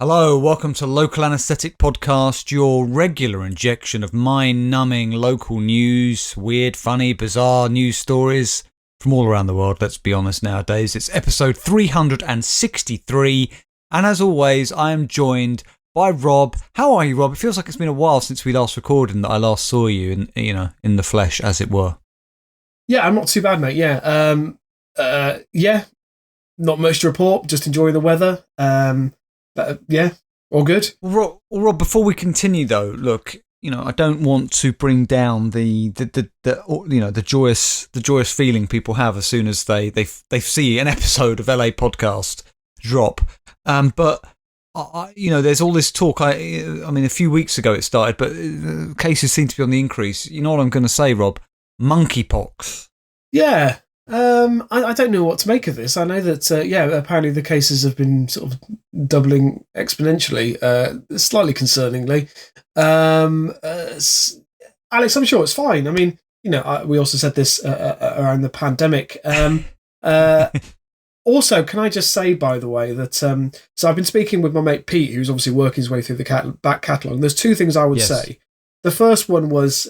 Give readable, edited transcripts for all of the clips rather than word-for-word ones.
Hello, welcome to Local Anaesthetic Podcast, your regular injection of mind-numbing local news, weird, funny, bizarre news stories from all around the world, let's be honest nowadays. It's episode 363, and as always, I am joined by Rob. How are you, Rob? It feels like it's been a while since we last recorded and that I last saw you in the flesh, as it were. Yeah, I'm not too bad, mate. Yeah. Not much to report, just enjoying the weather. But yeah, all good. Rob, before we continue though, look, I don't want to bring down the joyous feeling people have as soon as they see an episode of LAPodcast drop. But there's all this talk. I mean, a few weeks ago it started, but cases seem to be on the increase. You know what I'm going to say, Rob? Monkeypox. Yeah. I don't know what to make of this. I know that, apparently the cases have been sort of doubling exponentially, slightly concerningly. Alex, I'm sure it's fine. I mean, we also said this around the pandemic. Also, can I just say, by the way, that so I've been speaking with my mate Pete, who's obviously working his way through the back catalogue. There's two things I would say. The first one was...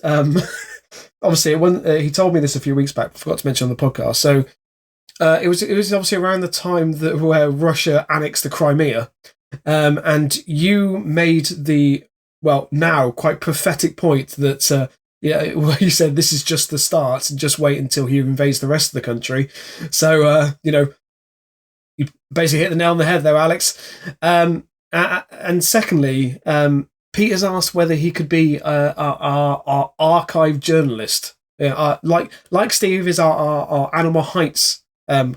obviously, he told me this a few weeks back. I forgot to mention on the podcast. So it was obviously around the time where Russia annexed the Crimea, and you made the now quite prophetic point that where you said this is just the start and just wait until he invades the rest of the country. So you basically hit the nail on the head there, Alex. And secondly, Peter's asked whether he could be our archive journalist, like Steve is our Animal Heights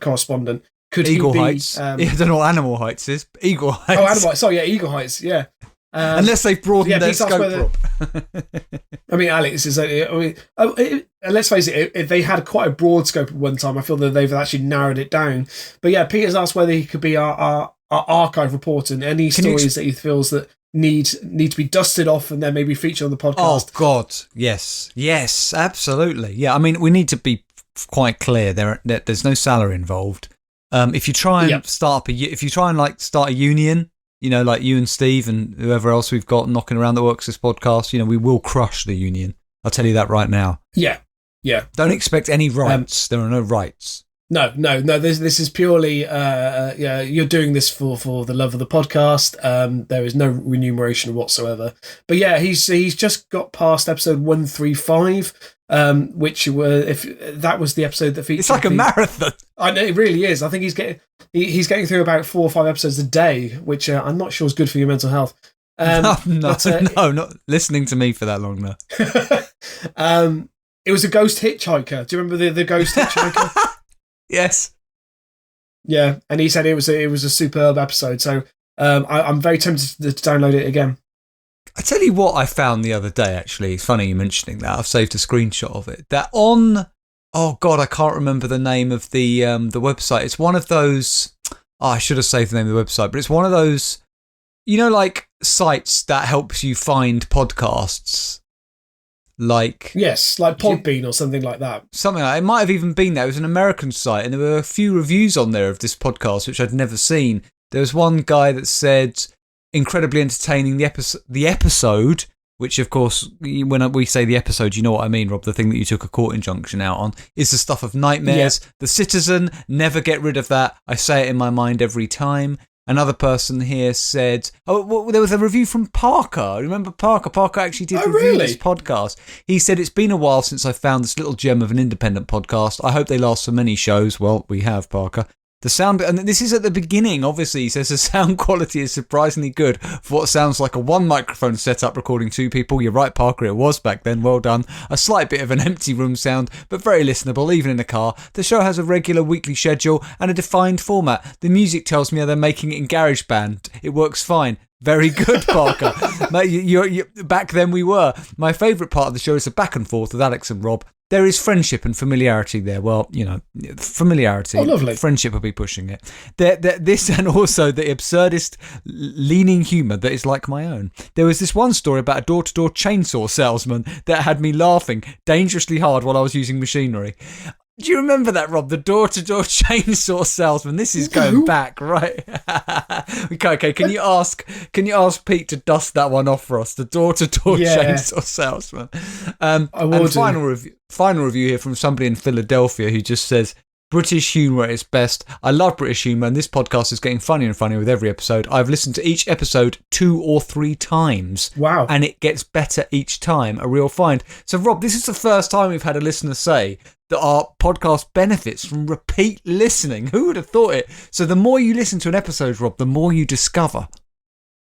correspondent. Could Eagle he be? Heights. I don't know what Animal Heights is. Eagle Heights. Oh, Animal Heights. Sorry, yeah, Eagle Heights. Yeah. Unless they've broadened their scope. I mean, Alex is. Let's face it. If they had quite a broad scope at one time, I feel that they've actually narrowed it down. But yeah, Peter's asked whether he could be our archive reporter and any stories that he feels that need to be dusted off and then maybe featured on the podcast. Oh God, yes, absolutely. Yeah, I mean, we need to be quite clear. There's no salary involved. If you try and start a union, like you and Steve and whoever else we've got knocking around the works this podcast, we will crush the union. I'll tell you that right now. Yeah. Don't expect any rights. There are no rights. No. This is purely, you're doing this for the love of the podcast. There is no remuneration whatsoever. But yeah, he's just got past episode 135, which if that was the episode that featured. It's like a marathon. I know, it really is. I think he's getting through about 4 or 5 episodes a day, which I'm not sure is good for your mental health. No, not listening to me for that long. No. It was a ghost hitchhiker. Do you remember the ghost hitchhiker? Yes. Yeah, and he said it was a superb episode, so I'm very tempted to download it again. I tell you what I found the other day, actually. It's funny you mentioning that. I've saved a screenshot of it. That on... Oh, God, I can't remember the name of the website. It's one of those... Oh, I should have saved the name of the website, but it's one of those, like sites that helps you find podcasts. Yes, like Podbean or something like that. Something like that. It might have even been there. It was an American site, and there were a few reviews on there of this podcast, which I'd never seen. There was one guy that said, incredibly entertaining, the episode, which, of course, when we say the episode, you know what I mean, Rob, the thing that you took a court injunction out on, is the stuff of nightmares. Yeah. The Citizen, never get rid of that. I say it in my mind every time. Another person here said, there was a review from Parker. Remember Parker? Parker actually did review this podcast. He said, it's been a while since I found this little gem of an independent podcast. I hope they last for many shows. Well, we have, Parker. The sound, and this is at the beginning, obviously, he says the sound quality is surprisingly good for what sounds like a one microphone setup recording 2 people. You're right, Parker, it was back then. Well done. A slight bit of an empty room sound, but very listenable, even in a car. The show has a regular weekly schedule and a defined format. The music tells me they're making it in GarageBand. It works fine. Very good, Parker. Mate, back then we were. My favourite part of the show is the back and forth with Alex and Rob. There is friendship and familiarity there. Well, familiarity. Oh, lovely. Friendship will be pushing it. This and also the absurdist leaning humour that is like my own. There was this one story about a door-to-door chainsaw salesman that had me laughing dangerously hard while I was using machinery. Do you remember that, Rob? The door-to-door chainsaw salesman. This is going back, right? Okay. Can you ask Pete to dust that one off for us? The door-to-door chainsaw salesman. I will and final review here from somebody in Philadelphia who just says, British humour at its best. I love British humour, and this podcast is getting funnier and funnier with every episode. I've listened to each episode 2 or 3 times. Wow. And it gets better each time. A real find. So, Rob, this is the first time we've had a listener say that our podcast benefits from repeat listening. Who would have thought it? So the more you listen to an episode, Rob, the more you discover,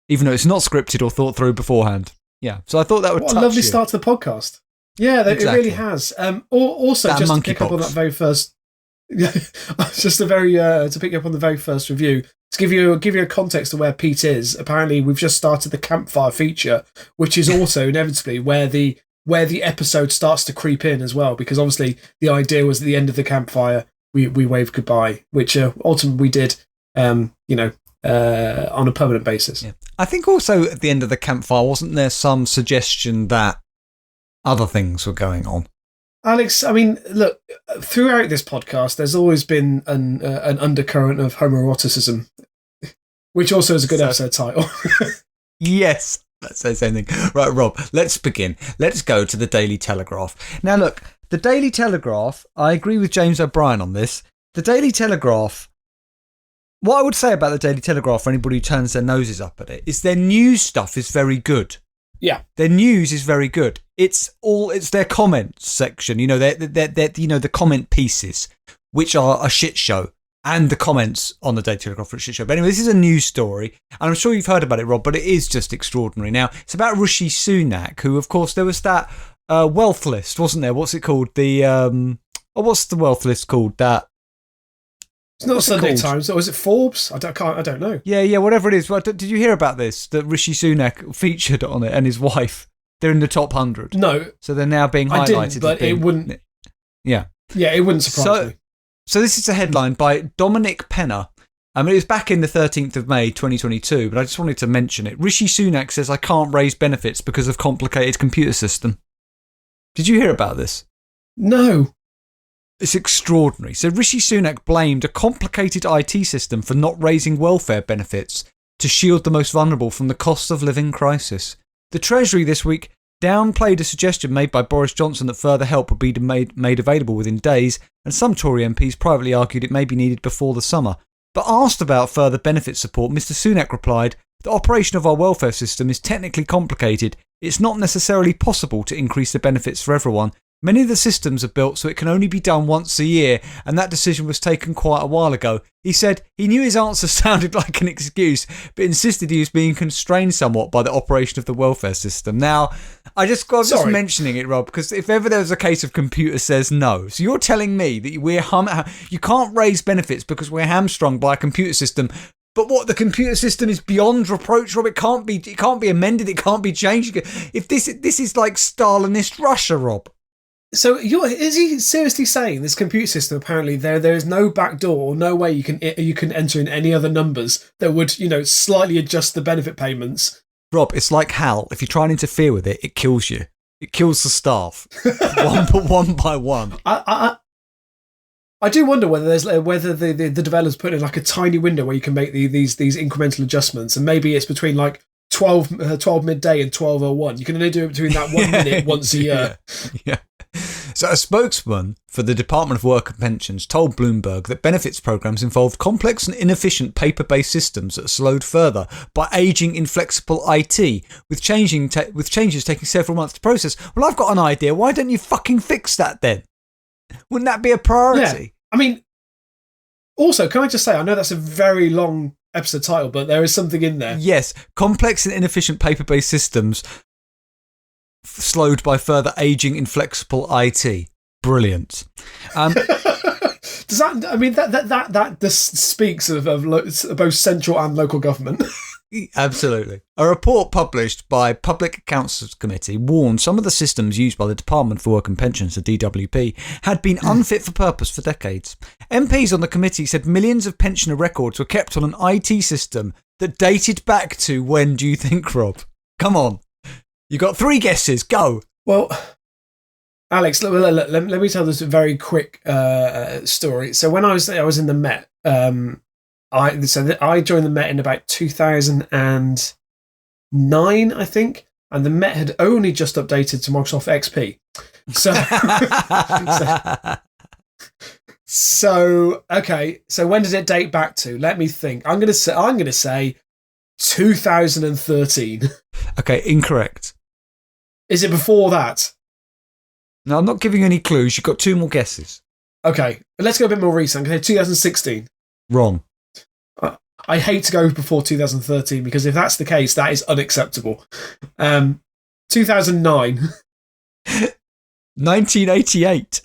even though it's not scripted or thought through beforehand. Yeah, so I thought that would touch you. What a lovely start to the podcast. Yeah, exactly. It really has. Also, that just to pick up on that very first... just to pick up on the very first review, to give you a context of where Pete is, apparently we've just started the campfire feature, which is also inevitably where the episode starts to creep in as well, because obviously the idea was at the end of the campfire we waved goodbye, which ultimately we did on a permanent basis. Yeah. I think also at the end of the campfire, wasn't there some suggestion that other things were going on? Alex, I mean, look, throughout this podcast there's always been an undercurrent of homoeroticism, which also is a good episode title. Yes. That says anything. Right, Rob, let's begin. Let's go to the Daily Telegraph. Now, look, the Daily Telegraph, I agree with James O'Brien on this. The Daily Telegraph, what I would say about the Daily Telegraph for anybody who turns their noses up at it is their news stuff is very good. Yeah. Their news is very good. It's their comments section, their the comment pieces, which are a shit show. And the comments on the Daily Telegraph for a shit show. But anyway, this is a news story, and I'm sure you've heard about it, Rob, but it is just extraordinary. Now, it's about Rishi Sunak, who, of course, there was that wealth list, wasn't there? What's it called? What's the wealth list called? That it's not Sunday Times, or is it Forbes? I don't know. Yeah, whatever it is. Well, did you hear about this? That Rishi Sunak featured on it, and his wife. They're in the top 100. No, so they're now being highlighted. I didn't, but it wouldn't. Yeah, it wouldn't surprise me. So this is a headline by Dominic Penner. It was back in the 13th of May 2022, but I just wanted to mention it. Rishi Sunak says, I can't raise benefits because of complicated computer system. Did you hear about this? No. It's extraordinary. So Rishi Sunak blamed a complicated IT system for not raising welfare benefits to shield the most vulnerable from the cost of living crisis. The Treasury this week downplayed a suggestion made by Boris Johnson that further help would be made available within days, and some Tory MPs privately argued it may be needed before the summer. But asked about further benefit support, Mr Sunak replied, the operation of our welfare system is technically complicated. It's not necessarily possible to increase the benefits for everyone. Many of the systems are built so it can only be done once a year, and that decision was taken quite a while ago. He said he knew his answer sounded like an excuse, but insisted he was being constrained somewhat by the operation of the welfare system. Now, I was just mentioning it, Rob, because if ever there was a case of computer says no, so you're telling me that you can't raise benefits because we're hamstrung by a computer system. But what, the computer system is beyond reproach, Rob? It can't be amended. It can't be changed. If this is like Stalinist Russia, Rob. So is he seriously saying this computer system, apparently there is no back door, no way you can enter in any other numbers that would, slightly adjust the benefit payments? Rob, it's like HAL. If you try and interfere with it, it kills you. It kills the staff. one by one. I do wonder whether the developers put in like a tiny window where you can make these incremental adjustments, and maybe it's between like 12 midday and 12:01. You can only do it between that 1 minute once a year. Yeah. So a spokesman for the Department of Work and Pensions told Bloomberg that benefits programs involved complex and inefficient paper-based systems that are slowed further by aging inflexible IT, with changes taking several months to process. Well, I've got an idea. Why don't you fucking fix that then? Wouldn't that be a priority? Yeah. I mean, also, can I just say, I know that's a very long episode title, but there is something in there. Yes, complex and inefficient paper-based systems slowed by further aging inflexible IT. Brilliant. Does that? I mean, that just speaks of both central and local government. Absolutely. A report published by Public Accounts Committee warned some of the systems used by the Department for Work and Pensions, the DWP, had been unfit for purpose for decades. MPs on the committee said millions of pensioner records were kept on an IT system that dated back to when, do you think, Rob? Come on. You got 3 guesses. Go. Well, Alex, let me tell this very quick story. So when I was in the Met, I joined the Met in about 2009, I think, and the Met had only just updated to Microsoft XP. So okay. So when does it date back to? Let me think. I'm gonna say 2013. Okay, incorrect. Is it before that? No, I'm not giving any clues. You've got 2 more guesses. Okay, let's go a bit more recent. Okay, 2016. Wrong. I hate to go before 2013 because if that's the case, that is unacceptable. 2009. 1988.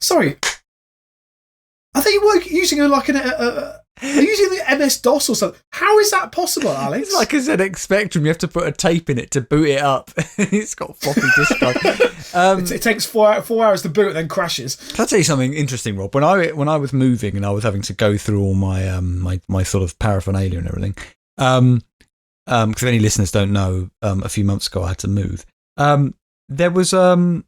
Sorry. I think you were using using the MS-DOS or something. How is that possible, Alex? It's like a ZX Spectrum. You have to put a tape in it to boot it up. It's got floppy disk drive. It takes 4 hours to boot, then crashes. Can I tell you something interesting, Rob? When I was moving and I was having to go through all my my sort of paraphernalia and everything, because if any listeners don't know, a few months ago I had to move. There was I've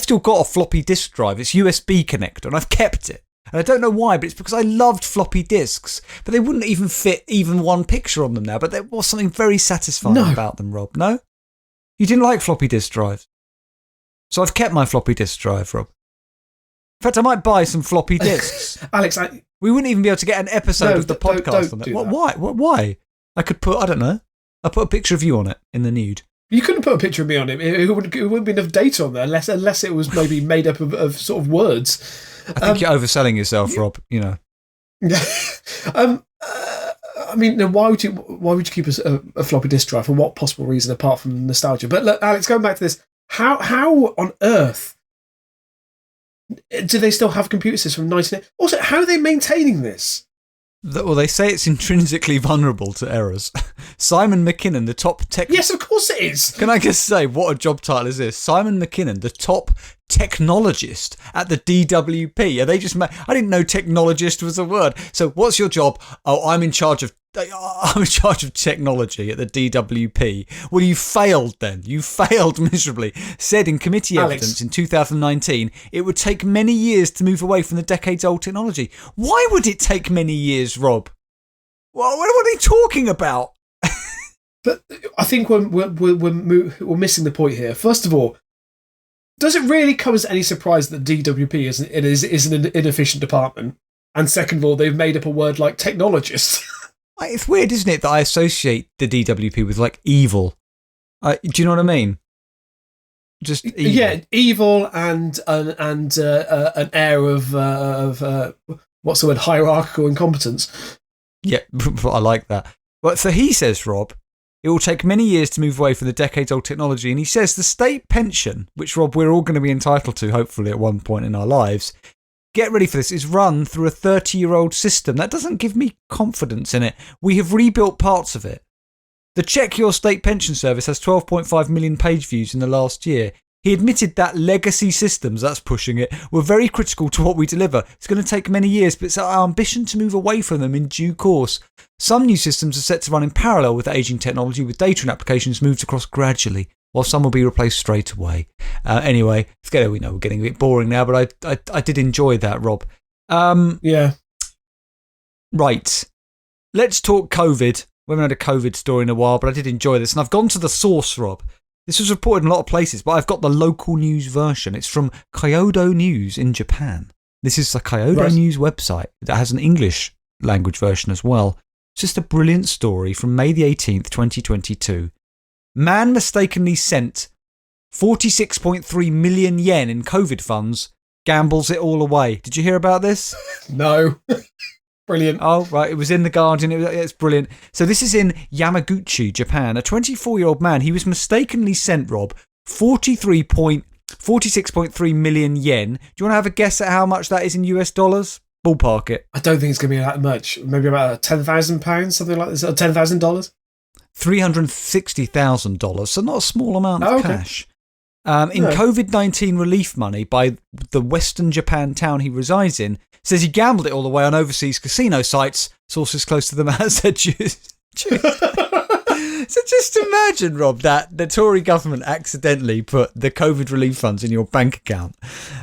still got a floppy disk drive. It's USB connector, and I've kept it. And I don't know why, but it's because I loved floppy disks. But they wouldn't even fit even one picture on them now. But there was something very satisfying about them, Rob. No? You didn't like floppy disk drives. So I've kept my floppy disk drive, Rob. In fact, I might buy some floppy disks. Alex, we wouldn't even be able to get an episode of the podcast on that. Why? I could put, I don't know, I put a picture of you on it in the nude. You couldn't put a picture of me on it. It wouldn't be enough data on there unless it was maybe made up of sort of words. I think you're overselling yourself, Rob. You know. I mean, why would you keep a floppy disk drive for what possible reason apart from nostalgia? But look, Alex, going back to this, how on earth do they still have computer systems from 19? Also, how are they maintaining this? Well, they say it's intrinsically vulnerable to errors. Simon McKinnon, the top tech... Yes, of course it is. Can I just say, what a job title is this? Simon McKinnon, the top technologist at the DWP. Are they just... I didn't know technologist was a word. So what's your job? Oh, I'm in charge of technology at the DWP. Well, you failed then. You failed miserably. Said in committee evidence in 2019, it would take many years to move away from the decades-old technology. Why would it take many years, Rob? What are they talking about? But I think we're missing the point here. First of all, does it really come as any surprise that DWP is an inefficient department? And second of all, they've made up a word like technologist. It's weird, isn't it, that I associate the DWP with, like, evil. Do you know what I mean? Just evil. Yeah, evil and an air of what's the word, hierarchical incompetence. Yeah, I like that. But so he says, Rob, it will take many years to move away from the decades-old technology, and he says the state pension, which, Rob, we're all going to be entitled to, hopefully, at one point in our lives, get ready for this, is run through a 30-year-old system. That doesn't give me confidence in it. We have rebuilt parts of it. The Check Your State Pension Service has 12.5 million page views in the last year. He admitted that legacy systems, that's pushing it, were very critical to what we deliver. It's going to take many years, but it's our ambition to move away from them in due course. Some new systems are set to run in parallel with ageing technology, with data and applications moved across gradually, while some will be replaced straight away. Anyway, we know we're getting a bit boring now, but I did enjoy that, Rob. Yeah. Right. Let's talk COVID. We haven't had a COVID story in a while, but I did enjoy this. And I've gone to the source, Rob. This was reported in a lot of places, but I've got the local news version. It's from Kyodo News in Japan. This is the Kyodo News website that has an English language version as well. It's just a brilliant story from May the 18th, 2022. Man mistakenly sent 46.3 million yen in COVID funds, gambles it all away. Did you hear about this? No. Brilliant. Oh, right. It was in The Guardian. It's brilliant. So this is in Yamaguchi, Japan. A 24-year-old man, he was mistakenly sent, Rob, 46.3 million yen. Do you want to have a guess at how much that is in US dollars? Ballpark it. I don't think it's going to be that much. Maybe about £10,000, something like this. Or $10,000? $360,000, so not a small amount of cash. In COVID-19 relief money by the Western Japan town he resides in, says he gambled it all away on overseas casino sites. Sources close to the man said, So just imagine, Rob, that the Tory government accidentally put the COVID relief funds in your bank account.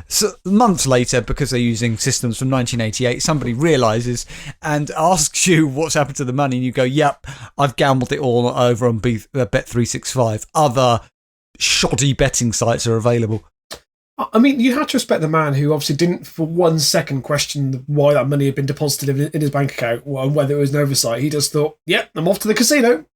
So months later, because they're using systems from 1988, somebody realises and asks you what's happened to the money, and you go, yep, I've gambled it all over on Bet365. Other shoddy betting sites are available. I mean, you had to respect the man who obviously didn't for 1 second question why that money had been deposited in his bank account or whether it was an oversight. He just thought, yep, I'm off to the casino.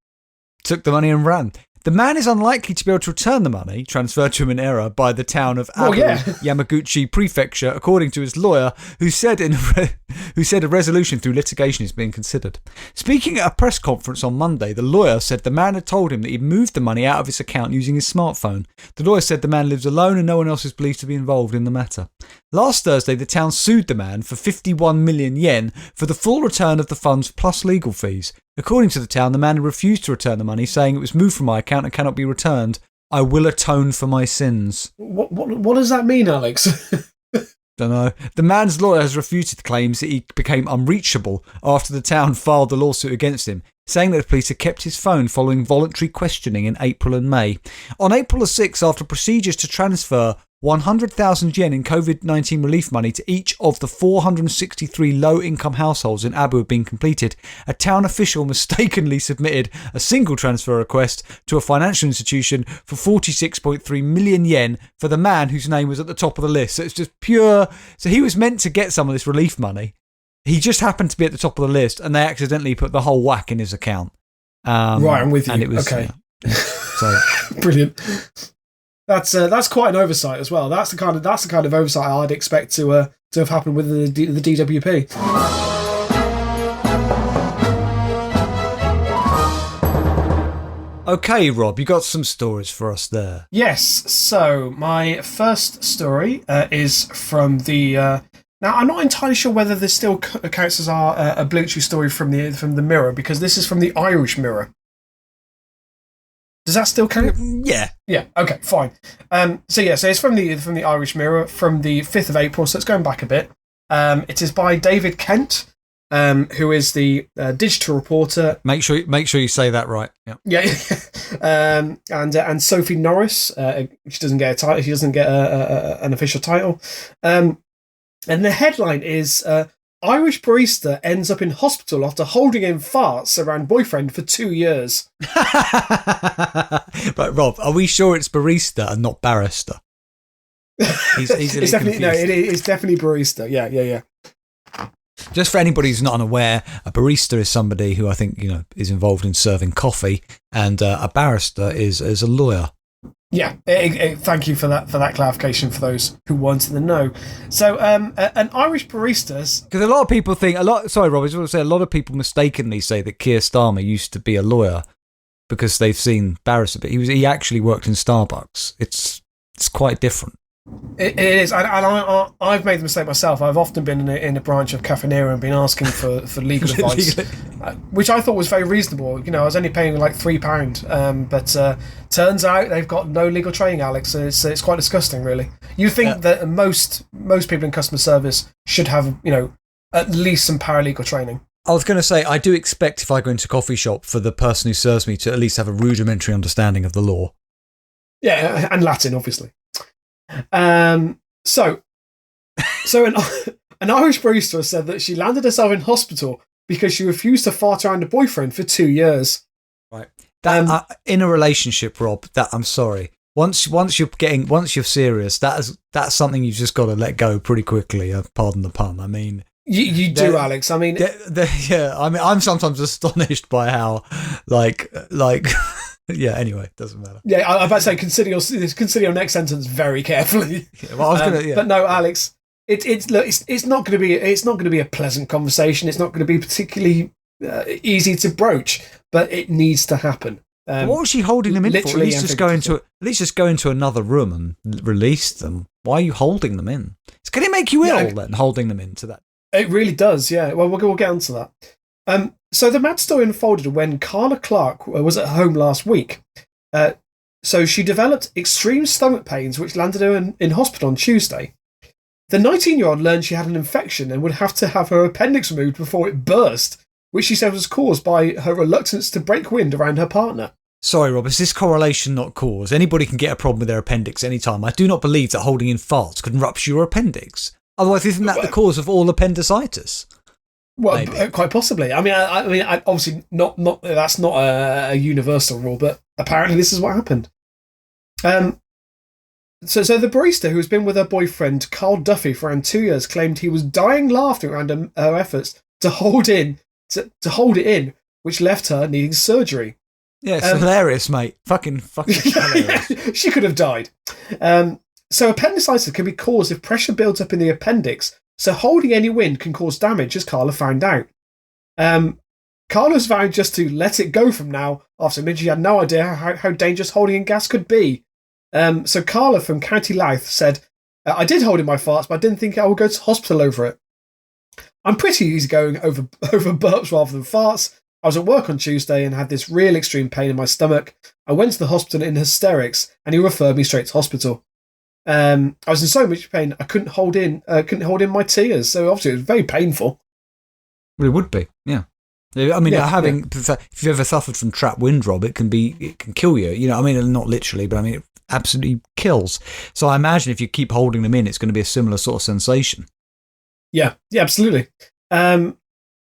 Took the money and ran. The man is unlikely to be able to return the money transferred to him in error by the town of Yamaguchi Prefecture, according to his lawyer, who said a resolution through litigation is being considered. Speaking at a press conference on Monday, the lawyer said the man had told him that he'd moved the money out of his account using his smartphone. The lawyer said the man lives alone and no one else is believed to be involved in the matter. Last Thursday, the town sued the man for 51 million yen for the full return of the funds plus legal fees. According to the town, the man had refused to return the money, saying it was moved from my account and cannot be returned. I will atone for my sins. What does that mean, Alex? Don't know. The man's lawyer has refuted claims that he became unreachable after the town filed the lawsuit against him, saying that the police had kept his phone following voluntary questioning in April and May. On April the 6th, after procedures to transfer 100,000 yen in COVID-19 relief money to each of the 463 low-income households in Abu had been completed, a town official mistakenly submitted a single transfer request to a financial institution for 46.3 million yen for the man whose name was at the top of the list. So it's just pure... So he was meant to get some of this relief money. He just happened to be at the top of the list, and they accidentally put the whole whack in his account. Right, I'm with you. And it was, okay. So Brilliant. That's quite an oversight as well. That's the kind of oversight I'd expect to have happened with the DWP. Okay, Rob, you got some stories for us there. Yes. So my first story is from the. Now I'm not entirely sure whether this still counts as our obligatory story from the Mirror, because this is from the Irish Mirror. Does that still count? Yeah. Yeah. Okay. Fine. So it's from the Irish Mirror from the 5th of April. So it's going back a bit. It is by David Kent, who is the digital reporter. Make sure you say that right. Yeah. And Sophie Norris. She doesn't get a title. She doesn't get an official title. And the headline is. Irish barista ends up in hospital after holding in farts around boyfriend for 2 years. But Rob, are we sure it's barista and not barrister? He's easily it's definitely confused. no. It's definitely barista. Yeah. Just for anybody who's not unaware, a barista is somebody who I think is involved in serving coffee, and a barrister is a lawyer. Yeah, thank you for that clarification for those who wanted to know. So, an Irish barista... Because a lot of people think... Sorry, Rob, I just want to say, a lot of people mistakenly say that Keir Starmer used to be a lawyer because they've seen barrister, but he actually worked in Starbucks. It's quite different. It is, and I've made the mistake myself. I've often been in a branch of Caffeinera and been asking for legal advice, which I thought was very reasonable. I was only paying like £3, but turns out they've got no legal training, Alex. It's quite disgusting, really. You think that most people in customer service should have at least some paralegal training. I was going to say, I do expect if I go into a coffee shop for the person who serves me to at least have a rudimentary understanding of the law. Yeah, and Latin, obviously. So an Irish barista said that she landed herself in hospital because she refused to fart around a boyfriend for 2 years. Right. In a relationship, Rob, I'm sorry. Once you're serious, that's something you've just got to let go pretty quickly. Pardon the pun. I mean, you do, Alex. I mean, yeah. I mean, I'm sometimes astonished by how like. Yeah, anyway, doesn't matter. Yeah, I'm about to say, consider your next sentence very carefully. Yeah, well, I was gonna, but no, Alex, it's not going to be a pleasant conversation. It's not going to be particularly easy to broach, but it needs to happen. What was she holding them in for? At least just go into another room and release them. Why are you holding them in? It's going to make you ill then, holding them into that. It really does. Yeah. Well, we'll get onto that. So the mad story unfolded when Carla Clark was at home last week. So she developed extreme stomach pains, which landed her in hospital on Tuesday. The 19-year-old learned she had an infection and would have to have her appendix removed before it burst, which she said was caused by her reluctance to break wind around her partner. Sorry, Rob, is this correlation not cause? Anybody can get a problem with their appendix anytime. I do not believe that holding in farts could rupture your appendix. Otherwise, isn't that the cause of all appendicitis? Well, quite possibly. I mean, obviously not. That's not a universal rule, but apparently this is what happened. So the barista, who has been with her boyfriend Carl Duffy for around 2 years, claimed he was dying laughing around her efforts to hold it in, which left her needing surgery. Yeah, it's hilarious, mate. Fucking hilarious. She could have died. So appendicitis can be caused if pressure builds up in the appendix. So holding any wind can cause damage, as Carla found out. Carla's vowed just to let it go from now, after admitting she had no idea how dangerous holding in gas could be. So Carla from County Louth said, I did hold in my farts, but I didn't think I would go to hospital over it. I'm pretty easygoing over burps rather than farts. I was at work on Tuesday and had this real extreme pain in my stomach. I went to the hospital in hysterics and he referred me straight to hospital. I was in so much pain I couldn't hold in my tears. So obviously it was very painful. Well, it would be, yeah. I mean, if you've ever suffered from trapped wind, Rob, it can kill you. You know, I mean, not literally, but I mean, it absolutely kills. So I imagine if you keep holding them in, it's going to be a similar sort of sensation. Yeah, absolutely.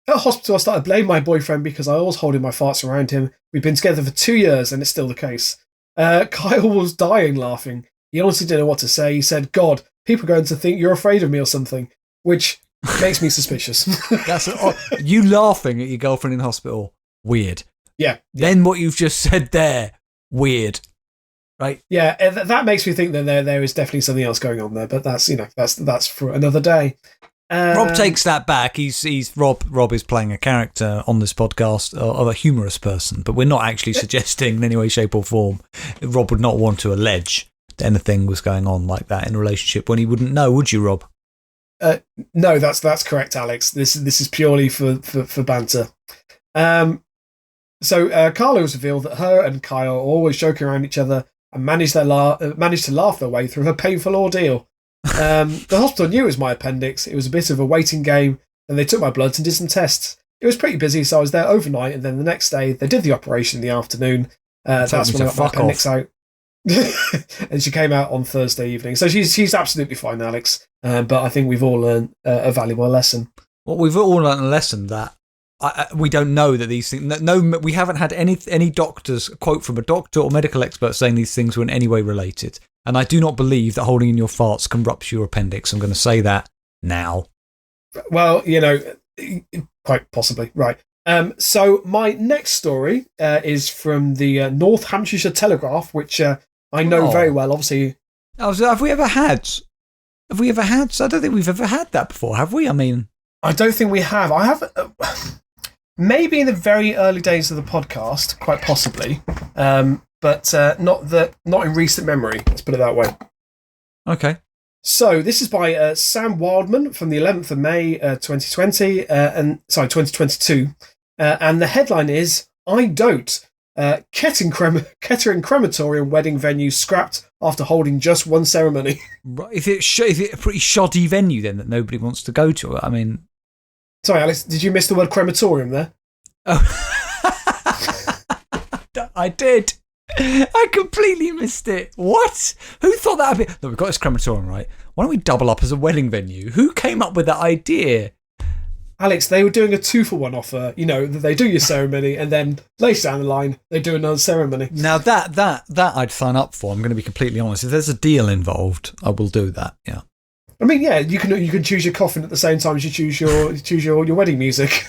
At hospital, I started blaming my boyfriend because I always holding my farts around him. We've been together for 2 years and it's still the case. Kyle was dying laughing. He honestly didn't know what to say. He said, God, people are going to think you're afraid of me or something, which makes me suspicious. You laughing at your girlfriend in hospital, weird. Yeah. Then what you've just said there, weird. Right? Yeah, that makes me think that there is definitely something else going on there, but that's for another day. Rob takes that back. Rob is playing a character on this podcast of a humorous person, but we're not actually suggesting in any way, shape or form Rob would not want to allege that anything was going on like that in a relationship when he wouldn't know, would you, Rob? No, that's correct, Alex. This is purely for banter. So Carla was revealed that her and Kyle are always joking around each other and managed to laugh their way through a painful ordeal. The hospital knew it was my appendix. It was a bit of a waiting game, and they took my bloods and did some tests. It was pretty busy, so I was there overnight, and then the next day they did the operation in the afternoon. That's when I got my appendix out. And she came out on Thursday evening. So she's absolutely fine, Alex. But I think we've all learned a valuable lesson. Well, we've all learned a lesson that we don't know that these things. No, we haven't had any doctors quote from a doctor or medical expert saying these things were in any way related. And I do not believe that holding in your farts can rupture your appendix. I'm going to say that now. Well, quite possibly, right. So my next story is from the North Hampshire Telegraph, which I know very well, obviously. Have we ever had? I don't think we've ever had that before, have we? I mean, I don't think we have. I have, maybe in the very early days of the podcast, quite possibly, but not in recent memory. Let's put it that way. Okay. So this is by Sam Wildman from the 11th of May, 2022, and the headline is "I Dote." Kettering crematorium wedding venue scrapped after holding just one ceremony. Right. Is it a pretty shoddy venue then that nobody wants to go to? I mean, sorry, Alex, did you miss the word crematorium there? Oh, I did. I completely missed it. What? Who thought that would be? Look, we've got this crematorium, right? Why don't we double up as a wedding venue? Who came up with that idea? Alex, they were doing a 2-for-1 offer. They do your ceremony and then later down the line they do another ceremony. Now that I'd sign up for. I'm going to be completely honest. If there's a deal involved, I will do that. Yeah. I mean, yeah, you can choose your coffin at the same time as you choose your wedding music.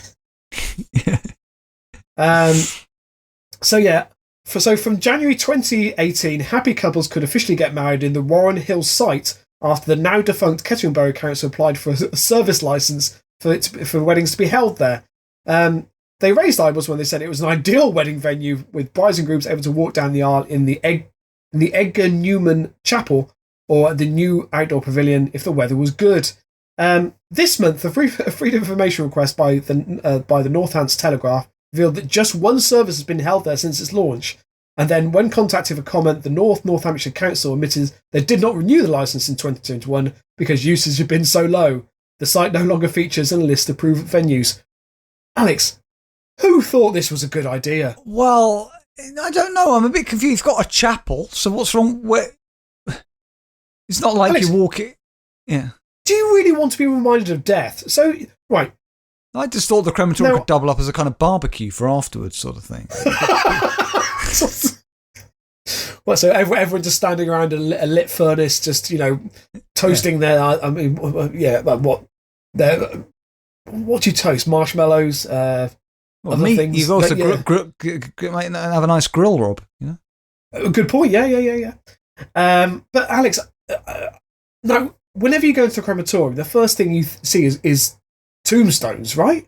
So yeah. So from January 2018, happy couples could officially get married in the Warren Hill site after the now defunct Kettering Borough Council applied for a service licence for weddings to be held there. They raised eyebrows when they said it was an ideal wedding venue with brides and grooms able to walk down the aisle in the Edgar Newman Chapel or the new outdoor pavilion if the weather was good. This month, a freedom of information request by the Northants Telegraph revealed that just one service has been held there since its launch. And then when contacted for comment, the North Hampshire Council admitted they did not renew the licence in 2021 because usage had been so low. The site no longer features in a list of approved venues. Alex, who thought this was a good idea? Well, I don't know. I'm a bit confused. It's got a chapel, so what's wrong? It's not like Alex, you walk it. Yeah. Do you really want to be reminded of death? So, right. I just thought the crematorium could double up as a kind of barbecue for afterwards, sort of thing. What? So everyone's just standing around a lit furnace, just toasting their. I mean, what? What do you toast? Marshmallows. Other meat. Things. You've also have a nice grill, Rob. You know? Good point. Yeah. But Alex, now whenever you go into a crematorium, the first thing you see is tombstones, right?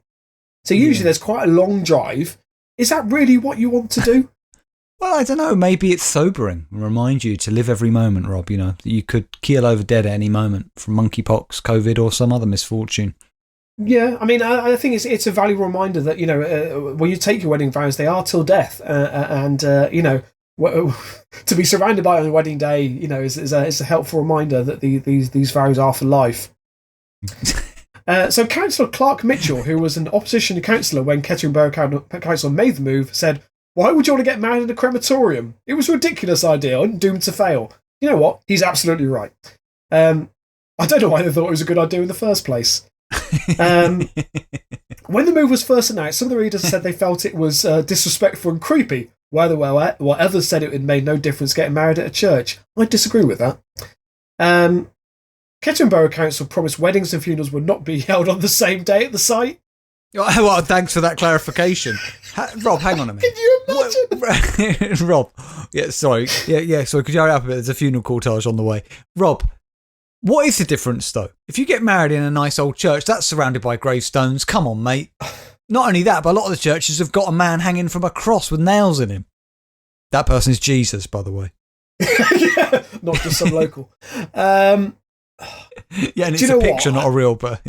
So usually there's quite a long drive. Is that really what you want to do? Well, I don't know. Maybe it's sobering and remind you to live every moment, Rob. You know, that you could keel over dead at any moment from monkeypox, COVID, or some other misfortune. Yeah, I mean, I think it's a valuable reminder that when you take your wedding vows, they are till death, and to be surrounded by it on your wedding day, is a helpful reminder that these vows are for life. So Councillor Clark Mitchell, who was an opposition councillor when Kettering Borough Council made the move, said, "Why would you want to get married in a crematorium? It was a ridiculous idea and doomed to fail." You know what? He's absolutely right. I don't know why they thought it was a good idea in the first place. When the move was first announced, some of the readers said they felt it was disrespectful and creepy, while others said it made no difference getting married at a church. I disagree with that. Kettering Borough Council promised weddings and funerals would not be held on the same day at the site. Well, thanks for that clarification. Rob, hang on a minute. Can you imagine? Rob, sorry. Sorry, could you hurry up a bit? There's a funeral cortege on the way. Rob, what is the difference, though? If you get married in a nice old church, that's surrounded by gravestones. Come on, mate. Not only that, but a lot of the churches have got a man hanging from a cross with nails in him. That person is Jesus, by the way. Yeah, not just some local. And it's a picture, not a real, but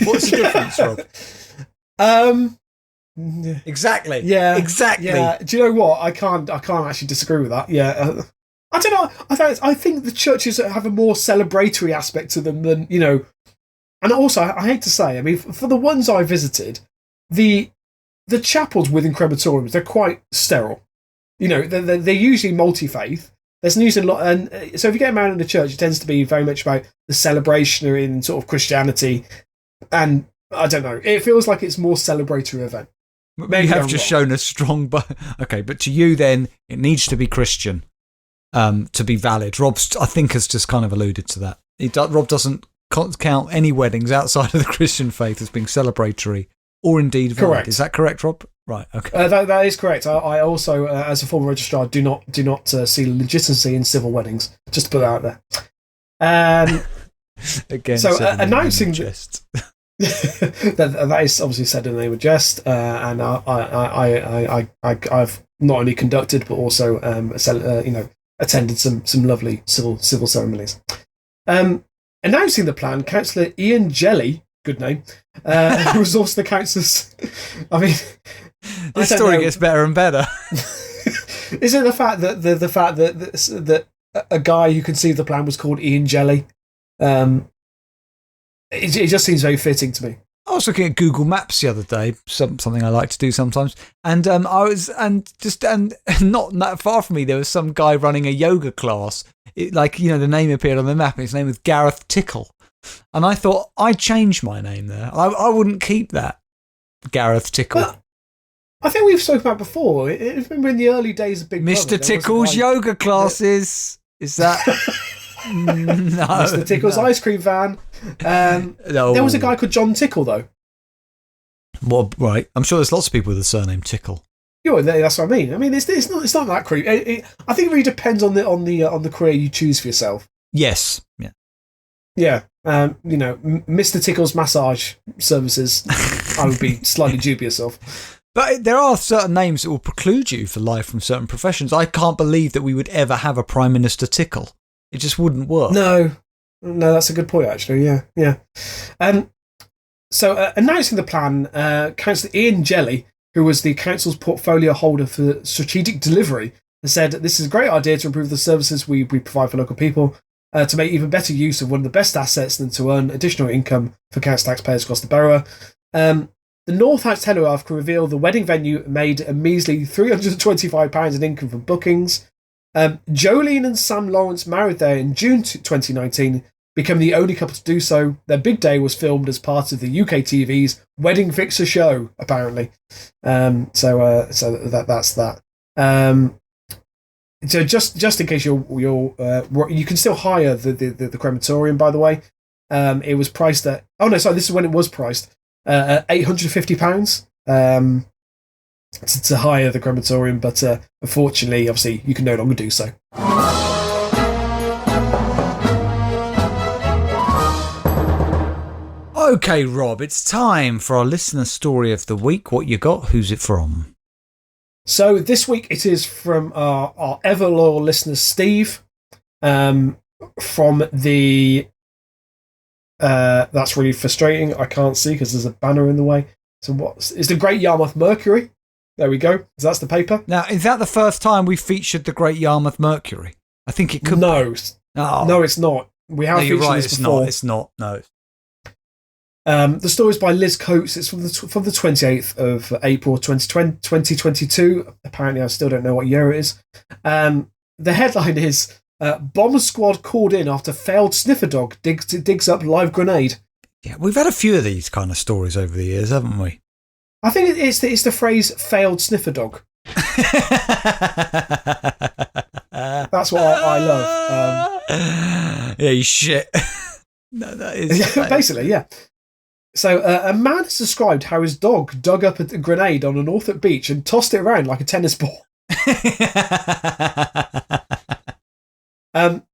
what's the difference, Rob? Exactly. Yeah. Exactly. Yeah. Do you know what? I can't actually disagree with that. Yeah. I don't know. I think the churches have a more celebratory aspect to them than, and also I hate to say, I mean, for the ones I visited, the chapels within crematoriums, they're quite sterile. They're usually multi-faith. There's usually a lot, and so if you get married in the church, it tends to be very much about the celebration in sort of Christianity, and I don't know, it feels like it's more celebratory event. Maybe you have just shown a strong, but to you then it needs to be Christian, to be valid. Rob, I think, has just kind of alluded to that. Rob doesn't count any weddings outside of the Christian faith as being celebratory or indeed valid. Correct. Is that correct, Rob? Right. Okay. That is correct. I also, as a former registrar, do not see legitimacy in civil weddings. Just to put that out there. Again, so announcing that is obviously said in the name of jest, and I've not only conducted but also attended some lovely civil ceremonies. Announcing the plan, Councillor Ian Jelly, good name, who was also the councillor's. I mean, this story gets better and better. Is it the fact that a guy who conceived the plan was called Ian Jelly? It just seems very fitting to me. I was looking at Google Maps the other day, something I like to do sometimes, and not that far from me, there was some guy running a yoga class. The name appeared on the map, and his name was Gareth Tickle. And I thought, I'd change my name there. I wouldn't keep that, Gareth Tickle. But I think we've spoken about before. Remember in the early days of Big Brother, Mr. Tickle's yoga classes. Is that... No. Mr. Tickle's ice cream van. No. There was a guy called John Tickle, though. Well, right. I'm sure there's lots of people with the surname Tickle. Yeah, that's what I mean. I mean, it's not that creepy. I think it really depends on the career you choose for yourself. Yes. Yeah. Yeah. Mr. Tickle's massage services, I would be slightly dubious of. But there are certain names that will preclude you for life from certain professions. I can't believe that we would ever have a Prime Minister Tickle. It just wouldn't work. No, that's a good point, actually. Yeah. So announcing the plan, Councillor Ian Jelly, who was the council's portfolio holder for strategic delivery, said, "This is a great idea to improve the services we provide for local people, to make even better use of one of the best assets and to earn additional income for council taxpayers across the borough." The North House Telegraph can reveal the wedding venue made a measly £325 in income from bookings. Jolene and Sam Lawrence married there in June 2019, became the only couple to do so. Their big day was filmed as part of the UK TV's Wedding Fixer show, apparently. So that's that. So just in case you can still hire the crematorium, by the way. It was priced at... Oh, no, sorry, this is when it was priced. At £850 to hire the crematorium, but unfortunately, obviously, you can no longer do so. Okay, Rob, it's time for our listener story of the week. What you got? Who's it from? So this week it is from our ever loyal listener, Steve, from the... that's really frustrating. I can't see because there's a banner in the way. So it's the Great Yarmouth Mercury. There we go. So that's the paper. Now, is that the first time we featured the Great Yarmouth Mercury? I think it could. No, be. Oh. No, it's not. We have featured this before. It's not. No. The story is by Liz Coates. It's from the 28th of April 2022. Apparently, I still don't know what year it is. The headline is Bomb Squad called in after failed sniffer dog digs up live grenade. Yeah, we've had a few of these kind of stories over the years, haven't we? I think it's the phrase failed sniffer dog. That's what I love. Yeah, you shit. No, that is... Basically, yeah. So a man has described how his dog dug up a grenade on a Norfolk beach and tossed it around like a tennis ball.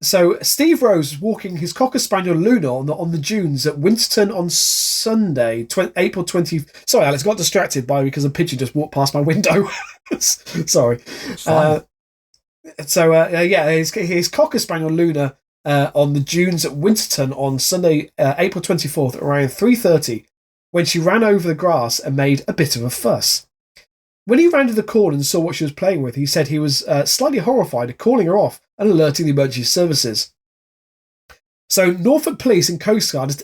So Steve Rose was walking his Cocker Spaniel Luna on the dunes at Winterton on Sunday, April 20... Sorry, Alex, got distracted because a pigeon just walked past my window. Sorry. His Cocker Spaniel Luna on the dunes at Winterton on Sunday, April 24th, around 3:30, when she ran over the grass and made a bit of a fuss. When he rounded the corner and saw what she was playing with, he said he was slightly horrified at calling her off and alerting the emergency services. So Norfolk Police and Coast Guard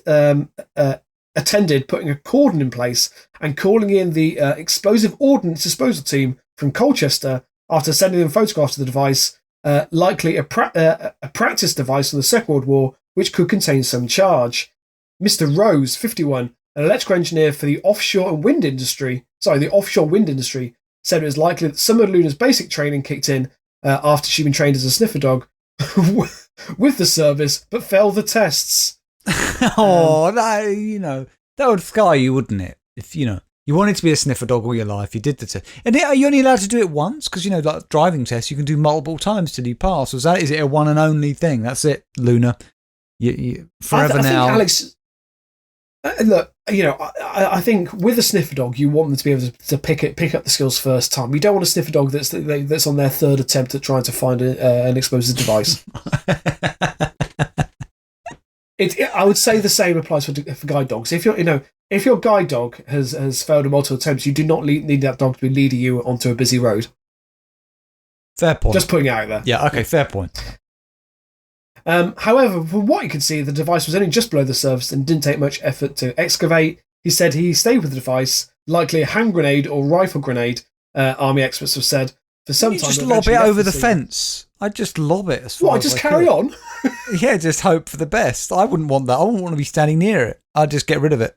attended putting a cordon in place and calling in the explosive ordnance disposal team from Colchester after sending them photographs of the device, likely a practice device from the Second World War, which could contain some charge. Mr. Rose, 51, an electrical engineer for the offshore wind industry, said it was likely that some of Luna's basic training kicked in after she'd been trained as a sniffer dog with the service, but failed the tests. That would scar you, wouldn't it? If you wanted to be a sniffer dog all your life, you did the test. And are you only allowed to do it once? Because like driving tests, you can do multiple times till you pass. Is it a one and only thing? That's it, Luna. You forever I now. Think Alex, look, I think with a sniffer dog, you want them to be able to pick up the skills first time. You don't want a sniffer dog that's on their third attempt at trying to find an explosive device. I would say the same applies for guide dogs. If your guide dog has failed in multiple attempts, you do not need that dog to be leading you onto a busy road. Fair point. Just putting it out there. Yeah. Okay. Fair point. However, from what you can see, the device was only just below the surface and didn't take much effort to excavate. He said he stayed with the device, likely a hand grenade or rifle grenade, Army experts have said, for some time. Just lob it over the fence. I'd just lob it as far as I just carry on? Yeah, just hope for the best. I wouldn't want that. I wouldn't want to be standing near it. I'd just get rid of it.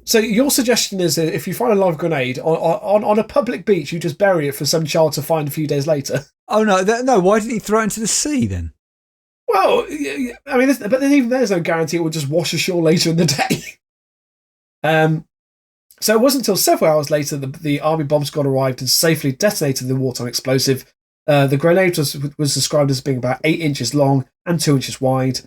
So your suggestion is that if you find a live grenade on a public beach, you just bury it for some child to find a few days later? Oh, no. Why didn't he throw it into the sea then? Well, I mean, but then even there's no guarantee it will just wash ashore later in the day. So it wasn't until several hours later the Army bomb squad arrived and safely detonated the wartime explosive. The grenade was described as being about 8 inches long and 2 inches wide.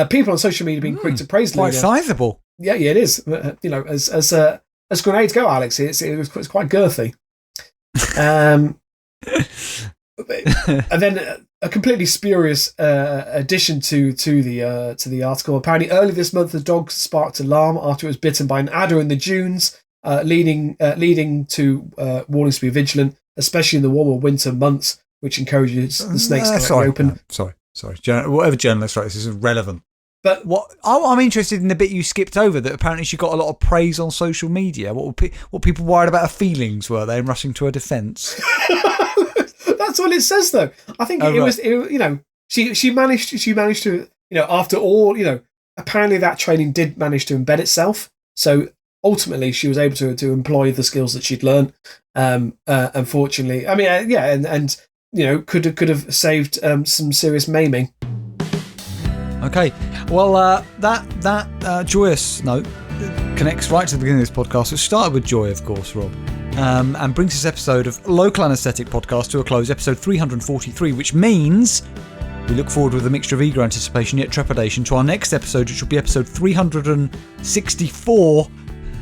People on social media being quick to praise Luna. Quite sizable. Yeah, it is. As grenades go, Alex, it's quite girthy. And then a completely spurious addition to the article. Apparently, early this month, the dog sparked alarm after it was bitten by an adder in the dunes, leading to warnings to be vigilant, especially in the warmer winter months, which encourages the snakes to be open. Sorry. Whatever journalist writes, this is relevant. But I'm interested in the bit you skipped over, that apparently she got a lot of praise on social media. What people worried about her feelings, were they, in rushing to her defence? That's what it says, though. I think she managed to, after all, apparently that training did manage to embed itself. So ultimately, she was able to employ the skills that she'd learned. Unfortunately, I mean, and could have saved some serious maiming. Okay, well, that joyous note connects right to the beginning of this podcast, which started with joy, of course, Rob, and brings this episode of Local Anaesthetic Podcast to a close, episode 343, which means we look forward with a mixture of eager anticipation yet trepidation to our next episode, which will be episode 364.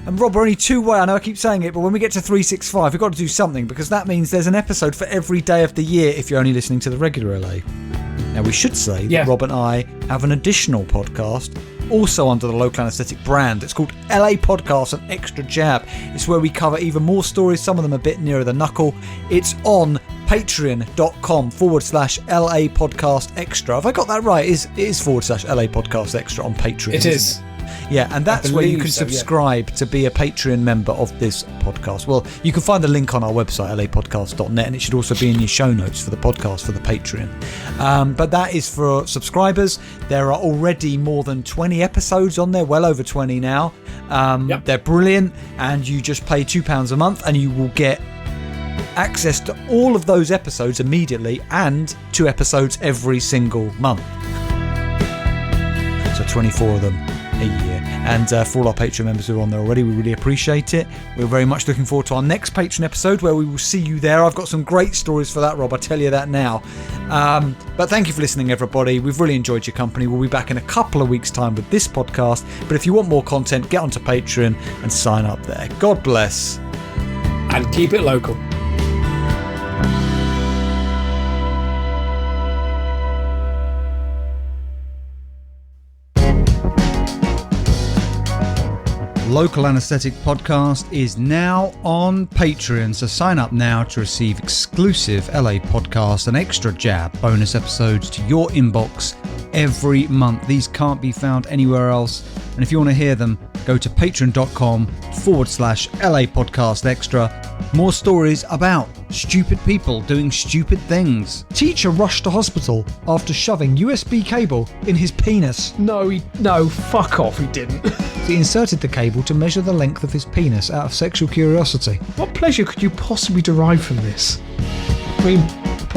And Rob, we're only two away. I know I keep saying it, but when we get to 365, we've got to do something, because that means there's an episode for every day of the year if you're only listening to the regular LA. Now, we should say that Rob and I have an additional podcast, also under the Local Anaesthetic brand. It's called LAPodcast, an extra jab. It's where we cover even more stories, some of them a bit nearer the knuckle. It's on patreon.com/LAPodcast extra. Have I got that right? It is /LAPodcast extra on Patreon. It is. Yeah, and that's where you can subscribe to be a Patreon member of this podcast. Well, you can find the link on our website, lapodcast.net, and it should also be in your show notes for the podcast for the Patreon. But that is for subscribers. There are already more than 20 episodes on there, well over 20 now. They're brilliant, and you just pay £2 a month, and you will get access to all of those episodes immediately, and 2 episodes every single month. So 24 of them a year. And for all our Patreon members who are on there already, we really appreciate it. We're very much looking forward to our next Patreon episode, where we will see you there. I've got some great stories for that, Rob, I tell you that now. But thank you for listening, everybody. We've really enjoyed your company. We'll be back in a couple of weeks' time with this podcast, but if you want more content, get onto Patreon and sign up there. God bless. And keep it local. Local Anaesthetic Podcast is now on Patreon, so sign up now to receive exclusive LA Podcast and extra jab bonus episodes to your inbox every month. These can't be found anywhere else, and if you want to hear them, go to patreon.com/LA Podcast extra. More stories about stupid people doing stupid things. Teacher rushed to hospital after shoving USB cable in his penis. No, fuck off, he didn't. He inserted the cable to measure the length of his penis out of sexual curiosity. What pleasure could you possibly derive from this? I mean,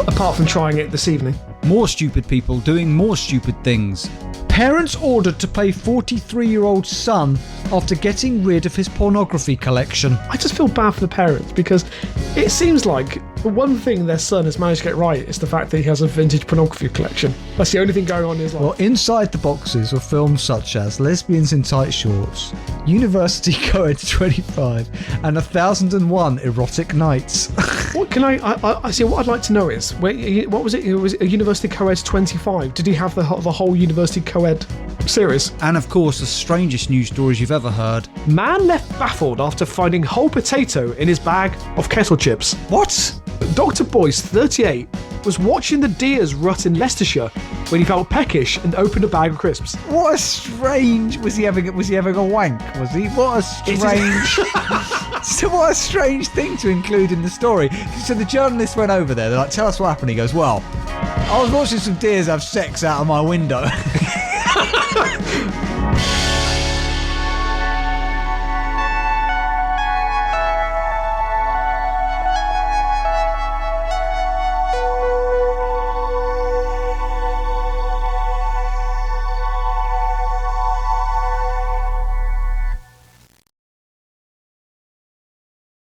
apart from trying it this evening. More stupid people doing more stupid things. Parents ordered to pay 43-year-old son after getting rid of his pornography collection. I just feel bad for the parents, because it seems like the one thing their son has managed to get right is the fact that he has a vintage pornography collection. That's the only thing going on in his life. Well, inside the boxes were films such as Lesbians in Tight Shorts, University Co-ed 25, and 1001 Erotic Nights. What can I see? What I'd like to know is, what was it? It was a University Co-ed 25. Did he have the whole University Co-ed series? And of course, the strangest news stories you've ever heard. Man left baffled after finding whole potato in his bag of kettle chips. What? Dr. Boyce, 38, was watching the deers rut in Leicestershire when he felt peckish and opened a bag of crisps. What a strange... Was he having a wank? Was he? What a strange... So what a strange thing to include in the story. So the journalist went over there. They're like, tell us what happened. He goes, well, I was watching some deers have sex out of my window.